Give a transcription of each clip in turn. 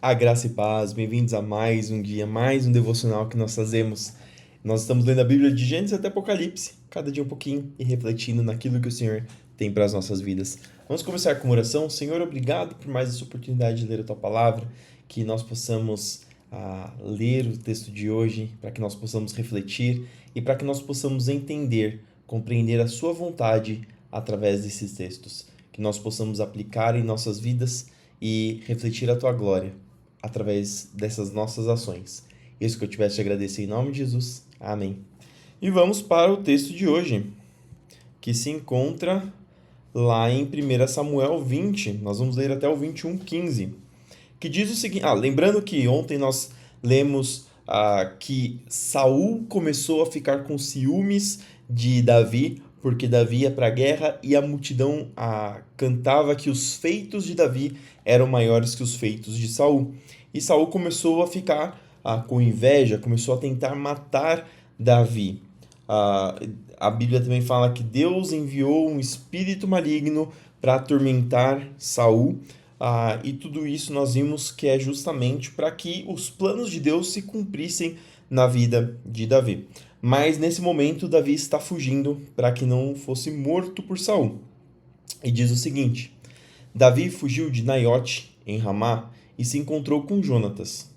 A graça e paz, bem-vindos a mais um dia, mais um devocional que nós fazemos. Nós estamos lendo a Bíblia de Gênesis até Apocalipse, cada dia um pouquinho, e refletindo naquilo que o Senhor tem para as nossas vidas. Vamos começar com uma oração. Senhor, obrigado por mais essa oportunidade de ler a Tua Palavra, que nós possamos ler o texto de hoje, para que nós possamos refletir e para que nós possamos entender, compreender a Sua vontade através desses textos. Que nós possamos aplicar em nossas vidas e refletir a Tua glória através dessas nossas ações. Isso que eu tivesse te agradecer em nome de Jesus. Amém. E vamos para o texto de hoje, que se encontra lá em 1 Samuel 20. Nós vamos ler até o 21:15, que diz o seguinte... lembrando que ontem nós lemos que Saul começou a ficar com ciúmes de Davi, porque Davi ia para a guerra e a multidão cantava que os feitos de Davi eram maiores que os feitos de Saul. E Saul começou a ficar com inveja, começou a tentar matar Davi. A Bíblia também fala que Deus enviou um espírito maligno para atormentar Saul. E tudo isso nós vimos que é justamente para que os planos de Deus se cumprissem na vida de Davi. Mas nesse momento Davi está fugindo para que não fosse morto por Saul. E diz o seguinte: Davi fugiu de Naiote, em Ramá, e se encontrou com Jonatas.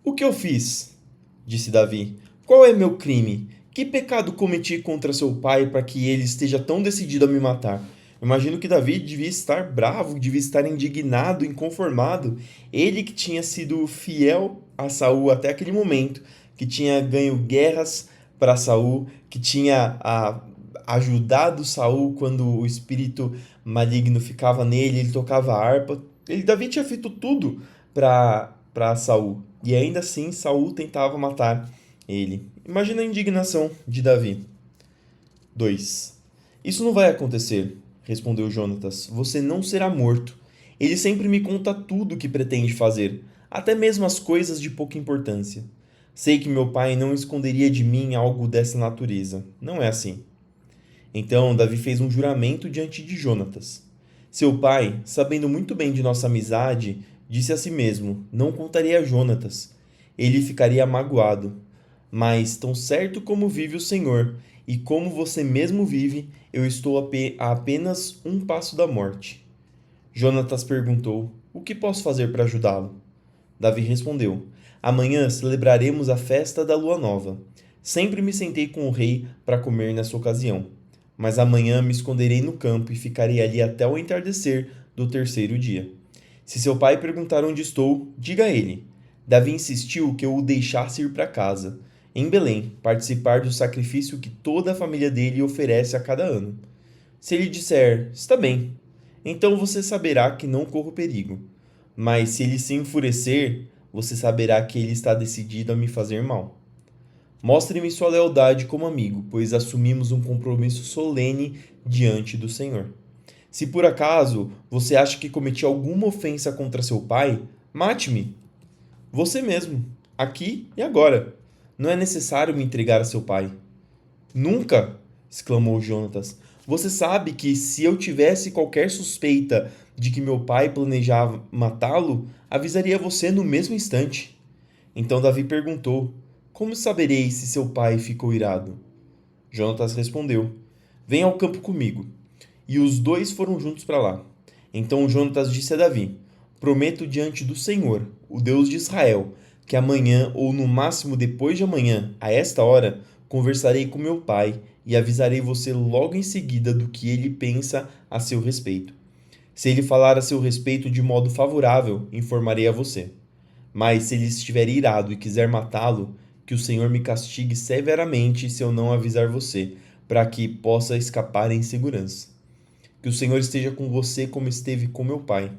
O que eu fiz? Disse Davi. Qual é meu crime? Que pecado cometi contra seu pai para que ele esteja tão decidido a me matar? Imagino que Davi devia estar bravo, devia estar indignado, inconformado. Ele que tinha sido fiel a Saul até aquele momento, que tinha ganho guerras para Saul, que tinha ajudado Saul quando o espírito maligno ficava nele, ele tocava a harpa. Davi tinha feito tudo para Saul, e ainda assim Saul tentava matar ele. Imagina a indignação de Davi. 2. Isso não vai acontecer, respondeu Jonatas. Você não será morto. Ele sempre me conta tudo o que pretende fazer, até mesmo as coisas de pouca importância. Sei que meu pai não esconderia de mim algo dessa natureza. Não é assim. Então Davi fez um juramento diante de Jonatas. Seu pai, sabendo muito bem de nossa amizade, disse a si mesmo: não contaria a Jonatas. Ele ficaria magoado. Mas, tão certo como vive o Senhor, e como você mesmo vive, eu estou a apenas um passo da morte. Jonatas perguntou: o que posso fazer para ajudá-lo? Davi respondeu: amanhã celebraremos a festa da lua nova. Sempre me sentei com o rei para comer nessa ocasião. Mas amanhã me esconderei no campo e ficarei ali até o entardecer do terceiro dia. Se seu pai perguntar onde estou, diga a ele: Davi insistiu que eu o deixasse ir para casa, em Belém, participar do sacrifício que toda a família dele oferece a cada ano. Se ele disser: está bem, então você saberá que não corro perigo. Mas se ele se enfurecer, você saberá que ele está decidido a me fazer mal. Mostre-me sua lealdade como amigo, pois assumimos um compromisso solene diante do Senhor. Se por acaso você acha que cometi alguma ofensa contra seu pai, mate-me. Você mesmo, aqui e agora. Não é necessário me entregar a seu pai. Nunca! Exclamou Jonatas. Você sabe que se eu tivesse qualquer suspeita de que meu pai planejava matá-lo, avisaria você no mesmo instante. Então Davi perguntou: como saberei se seu pai ficou irado? Jonatas respondeu: venha ao campo comigo. E os dois foram juntos para lá. Então Jonatas disse a Davi: prometo diante do Senhor, o Deus de Israel, que amanhã ou no máximo depois de amanhã, a esta hora, conversarei com meu pai e avisarei você logo em seguida do que ele pensa a seu respeito. Se ele falar a seu respeito de modo favorável, informarei a você. Mas se ele estiver irado e quiser matá-lo, que o Senhor me castigue severamente se eu não avisar você, para que possa escapar em segurança. Que o Senhor esteja com você como esteve com meu pai,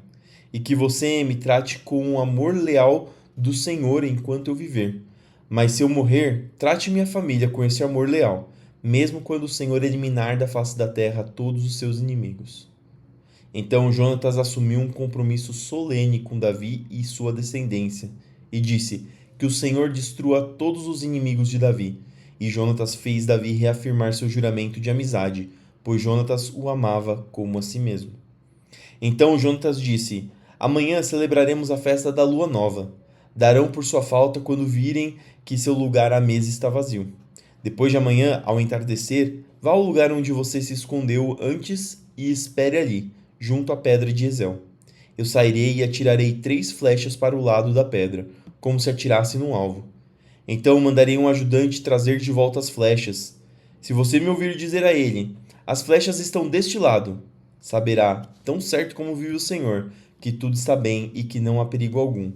e que você me trate com o amor leal do Senhor enquanto eu viver. Mas se eu morrer, trate minha família com esse amor leal, mesmo quando o Senhor eliminar da face da terra todos os seus inimigos. Então Jonatas assumiu um compromisso solene com Davi e sua descendência, e disse: que o Senhor destrua todos os inimigos de Davi. E Jonatas fez Davi reafirmar seu juramento de amizade, pois Jonatas o amava como a si mesmo. Então Jonatas disse: Amanhã celebraremos a festa da lua nova. Darão por sua falta quando virem que seu lugar à mesa está vazio. Depois de amanhã, ao entardecer, vá ao lugar onde você se escondeu antes e espere ali, junto à pedra de Ezel. Eu sairei e atirarei 3 flechas para o lado da pedra, como se atirasse num alvo. Então mandarei um ajudante trazer de volta as flechas. Se você me ouvir dizer a ele: as flechas estão deste lado, saberá, tão certo como vive o Senhor, que tudo está bem e que não há perigo algum.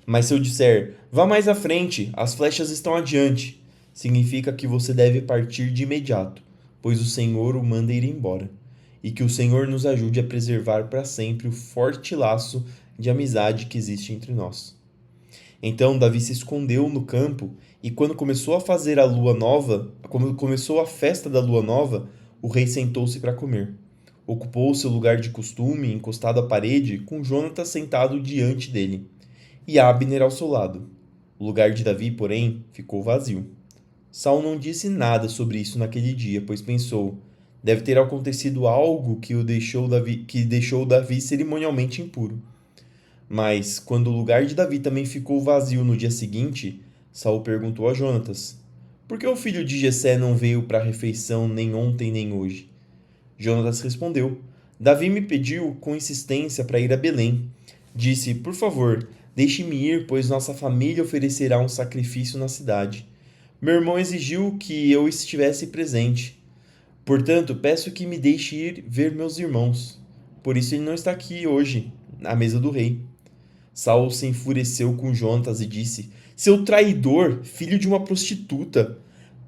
Mas se eu disser: vá mais à frente, as flechas estão adiante, significa que você deve partir de imediato, pois o Senhor o manda ir embora. E que o Senhor nos ajude a preservar para sempre o forte laço de amizade que existe entre nós. Então Davi se escondeu no campo, e quando começou a fazer a lua nova, quando começou a festa da lua nova, o rei sentou-se para comer. Ocupou seu lugar de costume, encostado à parede, com Jonatas sentado diante dele, e Abner ao seu lado. O lugar de Davi, porém, ficou vazio. Saul não disse nada sobre isso naquele dia, pois pensou: deve ter acontecido algo que deixou Davi cerimonialmente impuro. Mas, quando o lugar de Davi também ficou vazio no dia seguinte, Saul perguntou a Jonatas: por que o filho de Jessé não veio para a refeição nem ontem nem hoje? Jonatas respondeu: Davi me pediu com insistência para ir a Belém. Disse: por favor, deixe-me ir, pois nossa família oferecerá um sacrifício na cidade. Meu irmão exigiu que eu estivesse presente. Portanto, peço que me deixe ir ver meus irmãos. Por isso ele não está aqui hoje, à mesa do rei. Saul se enfureceu com Jonatas e disse: seu traidor, filho de uma prostituta,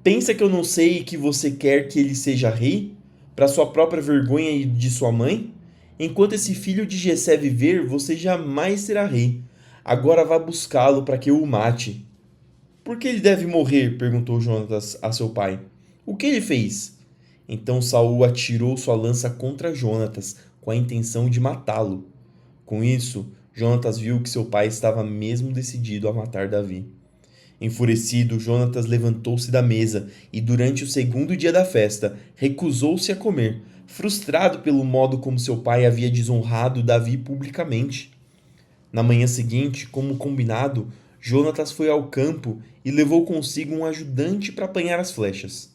pensa que eu não sei que você quer que ele seja rei? Para sua própria vergonha e de sua mãe? Enquanto esse filho de Jessé viver, você jamais será rei. Agora vá buscá-lo para que eu o mate. Por que ele deve morrer? Perguntou Jonatas a seu pai. O que ele fez? Então Saul atirou sua lança contra Jonatas, com a intenção de matá-lo. Com isso, Jonatas viu que seu pai estava mesmo decidido a matar Davi. Enfurecido, Jonatas levantou-se da mesa e, durante o segundo dia da festa, recusou-se a comer, frustrado pelo modo como seu pai havia desonrado Davi publicamente. Na manhã seguinte, como combinado, Jonatas foi ao campo e levou consigo um ajudante para apanhar as flechas.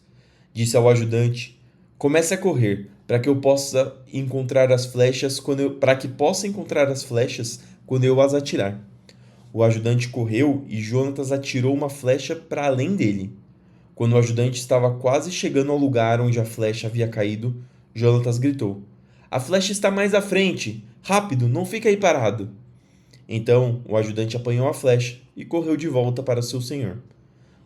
Disse ao ajudante: comece a correr, para que possa encontrar as flechas quando eu as atirar. O ajudante correu e Jonatas atirou uma flecha para além dele. Quando o ajudante estava quase chegando ao lugar onde a flecha havia caído, Jonatas gritou: a flecha está mais à frente! Rápido, não fique aí parado! Então o ajudante apanhou a flecha e correu de volta para seu senhor.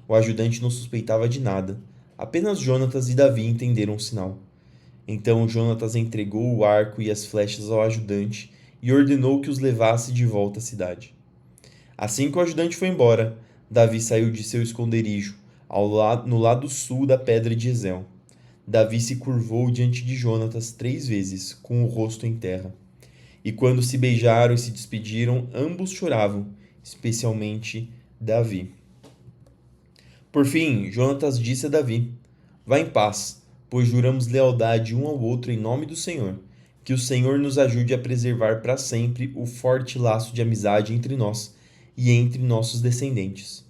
O ajudante não suspeitava de nada. Apenas Jonatas e Davi entenderam o sinal. Então Jonatas entregou o arco e as flechas ao ajudante e ordenou que os levasse de volta à cidade. Assim que o ajudante foi embora, Davi saiu de seu esconderijo, no lado sul da pedra de Ezel. Davi se curvou diante de Jonatas 3 vezes, com o rosto em terra. E quando se beijaram e se despediram, ambos choravam, especialmente Davi. Por fim, Jonatas disse a Davi: vá em paz, pois juramos lealdade um ao outro em nome do Senhor. Que o Senhor nos ajude a preservar para sempre o forte laço de amizade entre nós e entre nossos descendentes.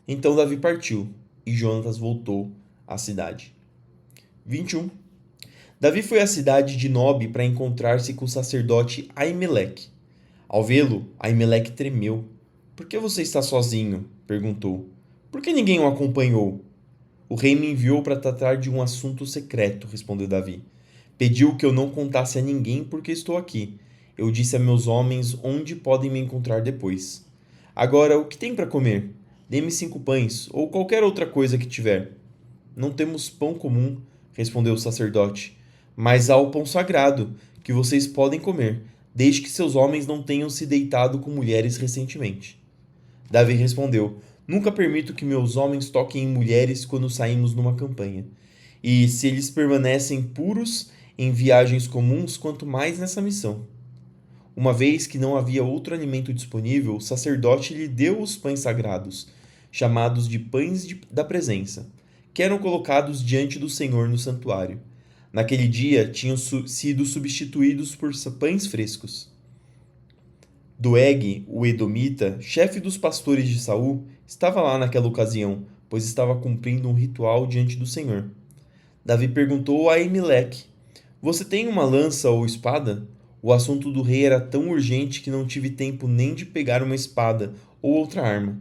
Então Davi partiu, e Jonatas voltou à cidade. 21. Davi foi à cidade de Nob para encontrar-se com o sacerdote Aimeleque. Ao vê-lo, Aimeleque tremeu. Por que você está sozinho? Perguntou. Por que ninguém o acompanhou? O rei me enviou para tratar de um assunto secreto, respondeu Davi. Pediu que eu não contasse a ninguém porque estou aqui. Eu disse a meus homens onde podem me encontrar depois. Agora, o que tem para comer? Dê-me 5 pães, ou qualquer outra coisa que tiver. Não temos pão comum, respondeu o sacerdote, mas há o pão sagrado, que vocês podem comer, desde que seus homens não tenham se deitado com mulheres recentemente. Davi respondeu: nunca permito que meus homens toquem em mulheres quando saímos numa campanha. E se eles permanecem puros em viagens comuns, quanto mais nessa missão. Uma vez que não havia outro alimento disponível, o sacerdote lhe deu os pães sagrados, chamados de da presença, que eram colocados diante do Senhor no santuário. Naquele dia tinham sido substituídos por pães frescos. Doeg, o edomita, chefe dos pastores de Saul, estava lá naquela ocasião, pois estava cumprindo um ritual diante do Senhor. Davi perguntou a Aimeleque: Você tem uma lança ou espada? O assunto do rei era tão urgente que não tive tempo nem de pegar uma espada ou outra arma.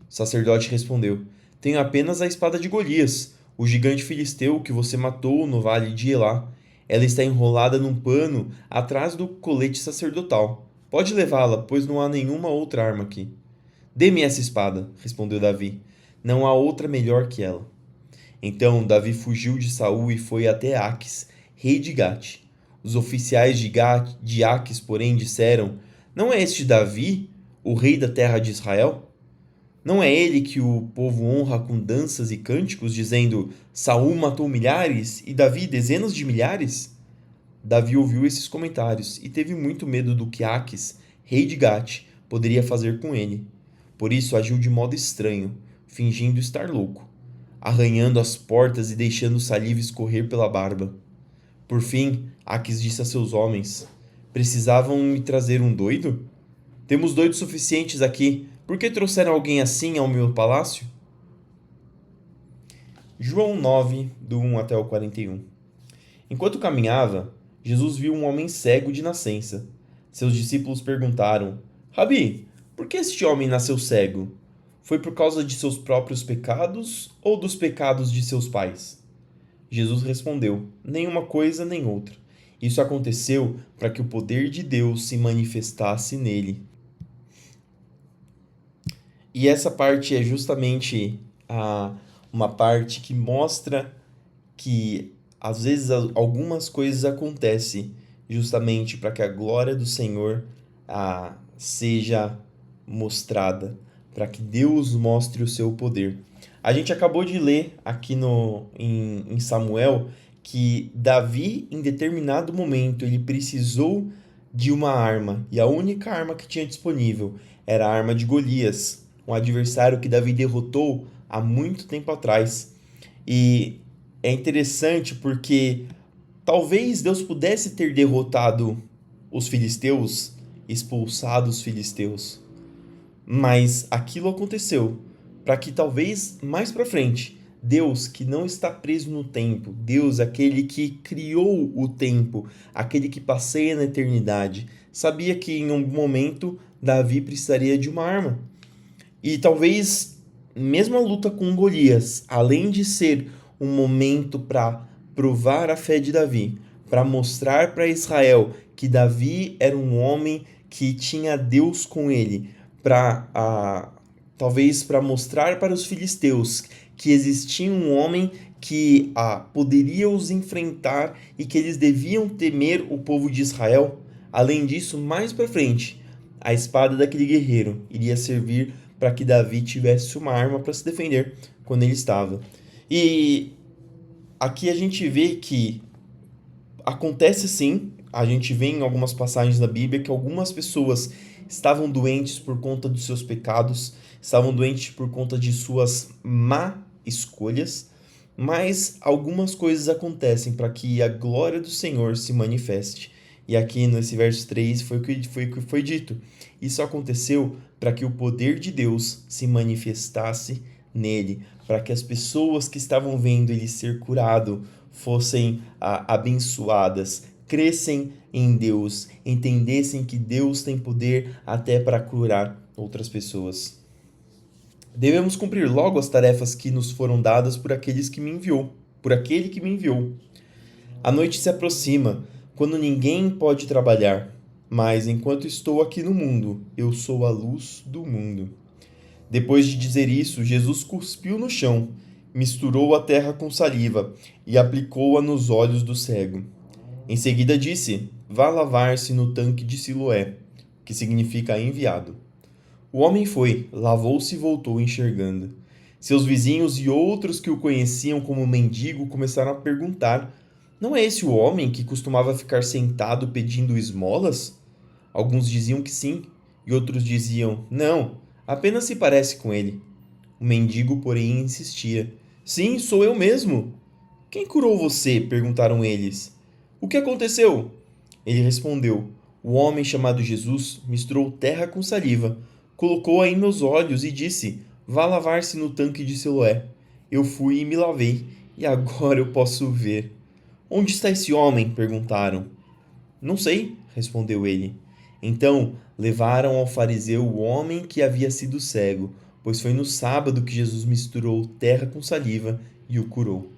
O sacerdote respondeu: Tenho apenas a espada de Golias, o gigante filisteu que você matou no vale de Elá. Ela está enrolada num pano atrás do colete sacerdotal. Pode levá-la, pois não há nenhuma outra arma aqui. Dê-me essa espada, respondeu Davi. Não há outra melhor que ela. Então Davi fugiu de Saul e foi até Aques, rei de Gate. Os oficiais de Aques, porém, disseram: Não é este Davi, o rei da terra de Israel? Não é ele que o povo honra com danças e cânticos, dizendo: Saul matou milhares e Davi dezenas de milhares? Davi ouviu esses comentários e teve muito medo do que Aques, rei de Gate, poderia fazer com ele. Por isso agiu de modo estranho, fingindo estar louco, arranhando as portas e deixando saliva escorrer pela barba. Por fim, Aques disse a seus homens: Precisavam me trazer um doido? Temos doidos suficientes aqui. Por que trouxeram alguém assim ao meu palácio? João 9, do 1 até o 41. Enquanto caminhava, Jesus viu um homem cego de nascença. Seus discípulos perguntaram: Rabi, por que este homem nasceu cego? Foi por causa de seus próprios pecados ou dos pecados de seus pais? Jesus respondeu: Nenhuma coisa nem outra. Isso aconteceu para que o poder de Deus se manifestasse nele. E essa parte é justamente uma parte que mostra que às vezes algumas coisas acontecem justamente para que a glória do Senhor seja mostrada, para que Deus mostre o seu poder. A gente acabou de ler aqui em Samuel que Davi, em determinado momento, ele precisou de uma arma, e a única arma que tinha disponível era a arma de Golias, um adversário que Davi derrotou há muito tempo atrás. E é interessante porque talvez Deus pudesse ter derrotado os filisteus, expulsado os filisteus, mas aquilo aconteceu para que talvez mais para frente, Deus que não está preso no tempo, Deus aquele que criou o tempo, aquele que passeia na eternidade, sabia que em algum momento Davi precisaria de uma arma. E talvez mesmo a luta com Golias, além de ser um momento para provar a fé de Davi, para mostrar para Israel que Davi era um homem que tinha Deus com ele, talvez para mostrar para os filisteus que existia um homem que poderia os enfrentar e que eles deviam temer o povo de Israel. Além disso, mais para frente, a espada daquele guerreiro iria servir para que Davi tivesse uma arma para se defender quando ele estava. E aqui a gente vê que acontece sim, a gente vê em algumas passagens da Bíblia que algumas pessoas estavam doentes por conta dos seus pecados, estavam doentes por conta de suas má escolhas, mas algumas coisas acontecem para que a glória do Senhor se manifeste. E aqui nesse verso 3 foi o que foi dito. Isso aconteceu para que o poder de Deus se manifestasse nele, para que as pessoas que estavam vendo ele ser curado fossem abençoadas, crescem em Deus, entendessem que Deus tem poder até para curar outras pessoas. Devemos cumprir logo as tarefas que nos foram dadas por aquele que me enviou. A noite se aproxima, quando ninguém pode trabalhar, mas enquanto estou aqui no mundo, eu sou a luz do mundo. Depois de dizer isso, Jesus cuspiu no chão, misturou a terra com saliva e aplicou-a nos olhos do cego. Em seguida disse: Vá lavar-se no tanque de Siloé, que significa enviado. O homem foi, lavou-se e voltou enxergando. Seus vizinhos e outros que o conheciam como mendigo começaram a perguntar: Não é esse o homem que costumava ficar sentado pedindo esmolas? Alguns diziam que sim, e outros diziam: Não, apenas se parece com ele. O mendigo, porém, insistia: Sim, sou eu mesmo. Quem curou você? Perguntaram eles. O que aconteceu? Ele respondeu: O homem chamado Jesus misturou terra com saliva, colocou-a em meus olhos e disse: Vá lavar-se no tanque de Siloé. Eu fui e me lavei, e agora eu posso ver. Onde está esse homem? Perguntaram. Não sei, respondeu ele. Então levaram ao fariseu o homem que havia sido cego, pois foi no sábado que Jesus misturou terra com saliva e o curou.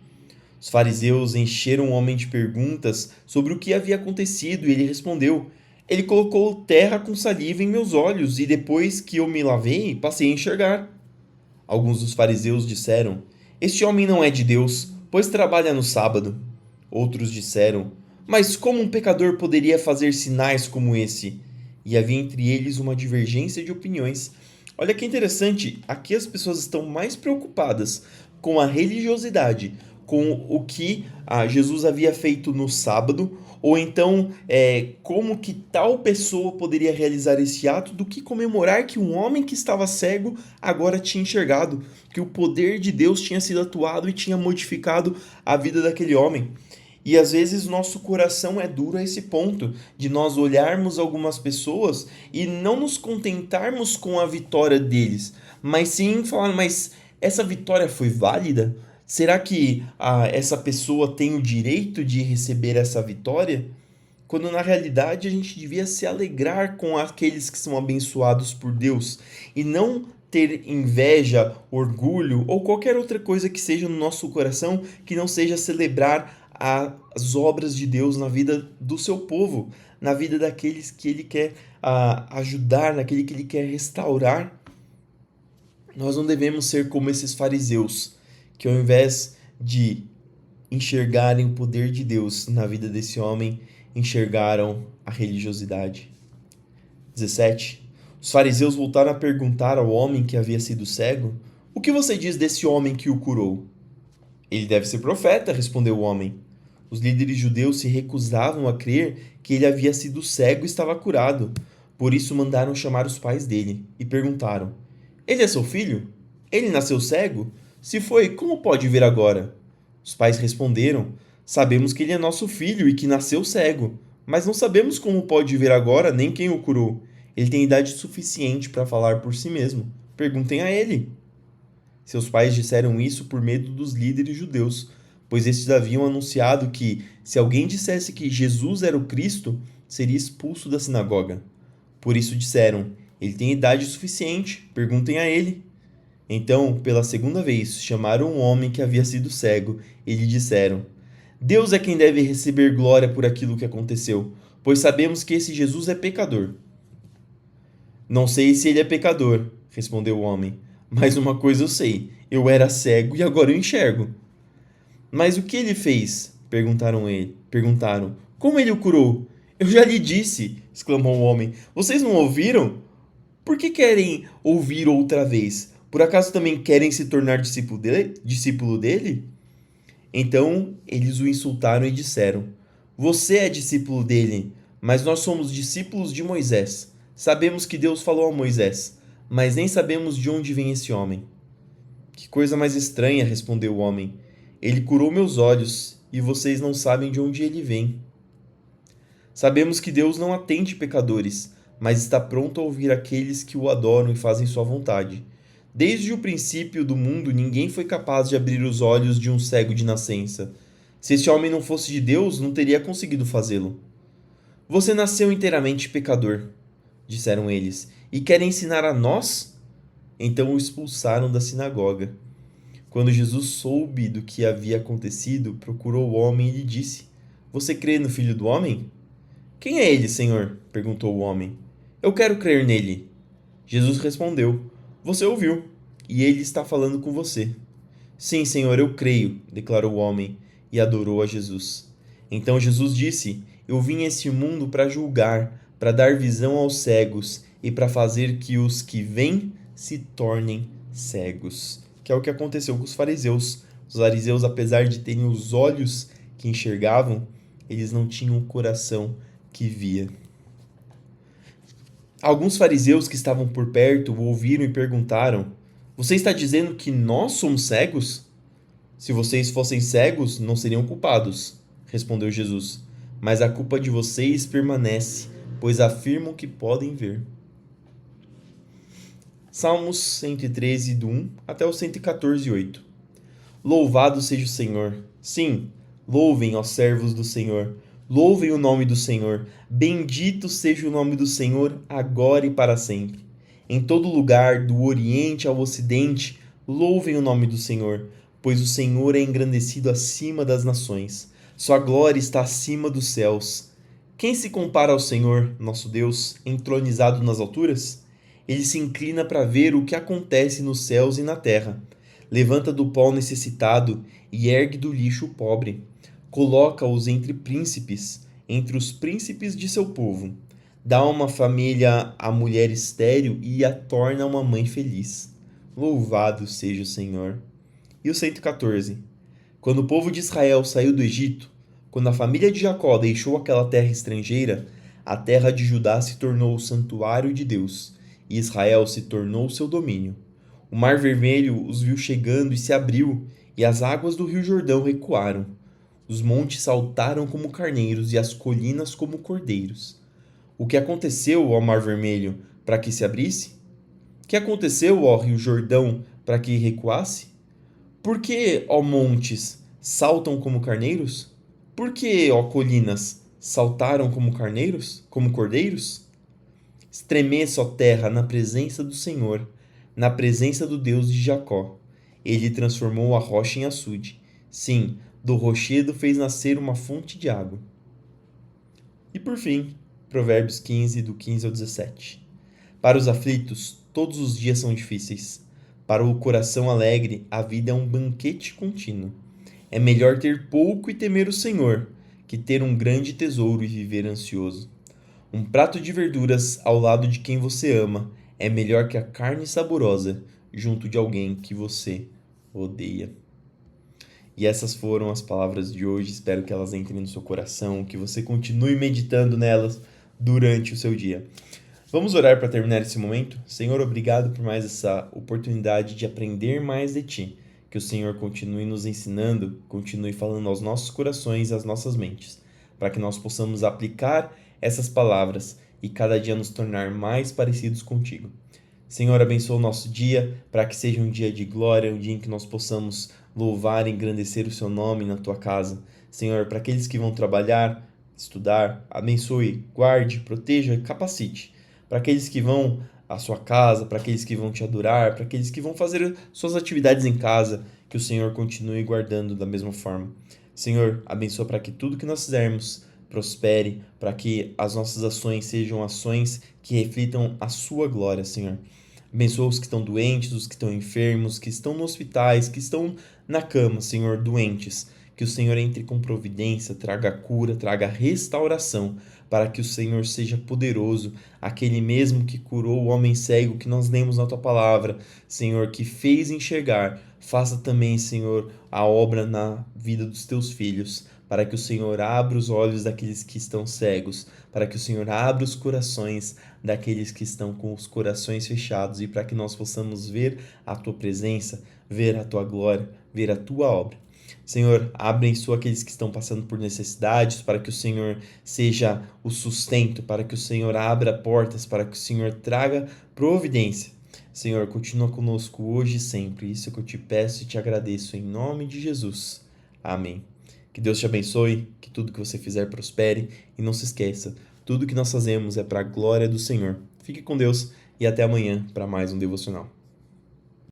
Os fariseus encheram o homem de perguntas sobre o que havia acontecido e ele respondeu: Ele colocou terra com saliva em meus olhos e depois que eu me lavei, passei a enxergar. Alguns dos fariseus disseram: Este homem não é de Deus, pois trabalha no sábado. Outros disseram: Mas como um pecador poderia fazer sinais como esse? E havia entre eles uma divergência de opiniões. Olha que interessante, aqui as pessoas estão mais preocupadas com a religiosidade, com o que Jesus havia feito no sábado, ou então como que tal pessoa poderia realizar esse ato, do que comemorar que um homem que estava cego agora tinha enxergado, que o poder de Deus tinha sido atuado e tinha modificado a vida daquele homem. E às vezes nosso coração é duro a esse ponto de nós olharmos algumas pessoas e não nos contentarmos com a vitória deles, mas sim falar, mas essa vitória foi válida? Será que essa pessoa tem o direito de receber essa vitória? Quando na realidade a gente devia se alegrar com aqueles que são abençoados por Deus e não ter inveja, orgulho ou qualquer outra coisa que seja no nosso coração que não seja celebrar as obras de Deus na vida do seu povo, na vida daqueles que ele quer ajudar, naquele que ele quer restaurar. Nós não devemos ser como esses fariseus, que ao invés de enxergarem o poder de Deus na vida desse homem, enxergaram a religiosidade. 17. Os fariseus voltaram a perguntar ao homem que havia sido cego: O que você diz desse homem que o curou? Ele deve ser profeta, respondeu o homem. Os líderes judeus se recusavam a crer que ele havia sido cego e estava curado. Por isso mandaram chamar os pais dele e perguntaram: Ele é seu filho? Ele nasceu cego? Se foi, como pode ver agora? Os pais responderam: Sabemos que ele é nosso filho e que nasceu cego, mas não sabemos como pode ver agora nem quem o curou. Ele tem idade suficiente para falar por si mesmo. Perguntem a ele. Seus pais disseram isso por medo dos líderes judeus, pois estes haviam anunciado que, se alguém dissesse que Jesus era o Cristo, seria expulso da sinagoga. Por isso disseram: Ele tem idade suficiente, perguntem a ele. Então, pela segunda vez, chamaram um homem que havia sido cego e lhe disseram: Deus é quem deve receber glória por aquilo que aconteceu, pois sabemos que esse Jesus é pecador. Não sei se ele é pecador, respondeu o homem, mas uma coisa eu sei: eu era cego e agora eu enxergo. Mas o que ele fez? Perguntaram. Como ele o curou? Eu já lhe disse, exclamou o homem. Vocês não ouviram? Por que querem ouvir outra vez? Por acaso também querem se tornar discípulo dele? Então eles o insultaram e disseram: Você é discípulo dele, mas nós somos discípulos de Moisés. Sabemos que Deus falou a Moisés, mas nem sabemos de onde vem esse homem. Que coisa mais estranha, respondeu o homem. Ele curou meus olhos e vocês não sabem de onde ele vem. Sabemos que Deus não atende pecadores, mas está pronto a ouvir aqueles que o adoram e fazem sua vontade. Desde o princípio do mundo, ninguém foi capaz de abrir os olhos de um cego de nascença. Se esse homem não fosse de Deus, não teria conseguido fazê-lo. Você nasceu inteiramente pecador, disseram eles, e quer ensinar a nós? Então o expulsaram da sinagoga. Quando Jesus soube do que havia acontecido, procurou o homem e lhe disse: Você crê no Filho do Homem? Quem é ele, Senhor? Perguntou o homem. Eu quero crer nele. Jesus respondeu: Você ouviu, e ele está falando com você. Sim, Senhor, eu creio, declarou o homem, e adorou a Jesus. Então Jesus disse: Eu vim a esse mundo para julgar, para dar visão aos cegos e para fazer que os que veem se tornem cegos. Que é o que aconteceu com os fariseus. Os fariseus, apesar de terem os olhos que enxergavam, eles não tinham o coração que via. Alguns fariseus que estavam por perto o ouviram e perguntaram: Você está dizendo que nós somos cegos? Se vocês fossem cegos, não seriam culpados, respondeu Jesus. Mas a culpa de vocês permanece, pois afirmam que podem ver. Salmos 113, do 1 até o 114, 8. Louvado seja o Senhor. Sim, louvem, ó servos do Senhor. Louvem o nome do Senhor. Bendito seja o nome do Senhor, agora e para sempre. Em todo lugar, do Oriente ao Ocidente, louvem o nome do Senhor, pois o Senhor é engrandecido acima das nações. Sua glória está acima dos céus. Quem se compara ao Senhor, nosso Deus, entronizado nas alturas? Ele se inclina para ver o que acontece nos céus e na terra. Levanta do pó o necessitado e ergue do lixo o pobre. Coloca-os entre príncipes, entre os príncipes de seu povo. Dá uma família à mulher estéril e a torna uma mãe feliz. Louvado seja o Senhor. E o 114. Quando o povo de Israel saiu do Egito, quando a família de Jacó deixou aquela terra estrangeira, a terra de Judá se tornou o santuário de Deus, e Israel se tornou seu domínio. O Mar Vermelho os viu chegando e se abriu, e as águas do rio Jordão recuaram. Os montes saltaram como carneiros e as colinas como cordeiros. O que aconteceu ao Mar Vermelho para que se abrisse? O que aconteceu ao rio Jordão para que recuasse? Por que, ó montes, saltam como carneiros? Por que, ó colinas, saltaram como carneiros, como cordeiros? Estremeça, ó terra, na presença do Senhor, na presença do Deus de Jacó. Ele transformou a rocha em açude. Sim, do rochedo fez nascer uma fonte de água. E por fim, Provérbios 15, do 15 ao 17. Para os aflitos, todos os dias são difíceis. Para o coração alegre, a vida é um banquete contínuo. É melhor ter pouco e temer o Senhor, que ter um grande tesouro e viver ansioso. Um prato de verduras ao lado de quem você ama é melhor que a carne saborosa junto de alguém que você odeia. E essas foram as palavras de hoje. Espero que elas entrem no seu coração, que você continue meditando nelas durante o seu dia. Vamos orar para terminar esse momento? Senhor, obrigado por mais essa oportunidade de aprender mais de Ti. Que o Senhor continue nos ensinando, continue falando aos nossos corações e às nossas mentes, para que nós possamos aplicar essas palavras e cada dia nos tornar mais parecidos contigo. Senhor, abençoa o nosso dia, para que seja um dia de glória, um dia em que nós possamos louvar e engrandecer o Seu nome na Tua casa. Senhor, para aqueles que vão trabalhar, estudar, abençoe, guarde, proteja e capacite. Para aqueles que vão à sua casa, para aqueles que vão te adorar, para aqueles que vão fazer suas atividades em casa, que o Senhor continue guardando da mesma forma. Senhor, abençoa para que tudo que nós fizermos prospere, para que as nossas ações sejam ações que reflitam a sua glória, Senhor. Abençoa os que estão doentes, os que estão enfermos, que estão nos hospitais, que estão na cama, Senhor, doentes. Que o Senhor entre com providência, traga cura, traga restauração, para que o Senhor seja poderoso, aquele mesmo que curou o homem cego que nós lemos na Tua palavra, Senhor, que fez enxergar. Faça também, Senhor, a obra na vida dos Teus filhos, para que o Senhor abra os olhos daqueles que estão cegos, para que o Senhor abra os corações daqueles que estão com os corações fechados e para que nós possamos ver a Tua presença, ver a Tua glória, ver a Tua obra. Senhor, abençoa aqueles que estão passando por necessidades, para que o Senhor seja o sustento, para que o Senhor abra portas, para que o Senhor traga providência. Senhor, continua conosco hoje e sempre. Isso que eu te peço e te agradeço em nome de Jesus. Amém. Que Deus te abençoe, que tudo que você fizer prospere e não se esqueça, tudo que nós fazemos é para a glória do Senhor. Fique com Deus e até amanhã para mais um devocional.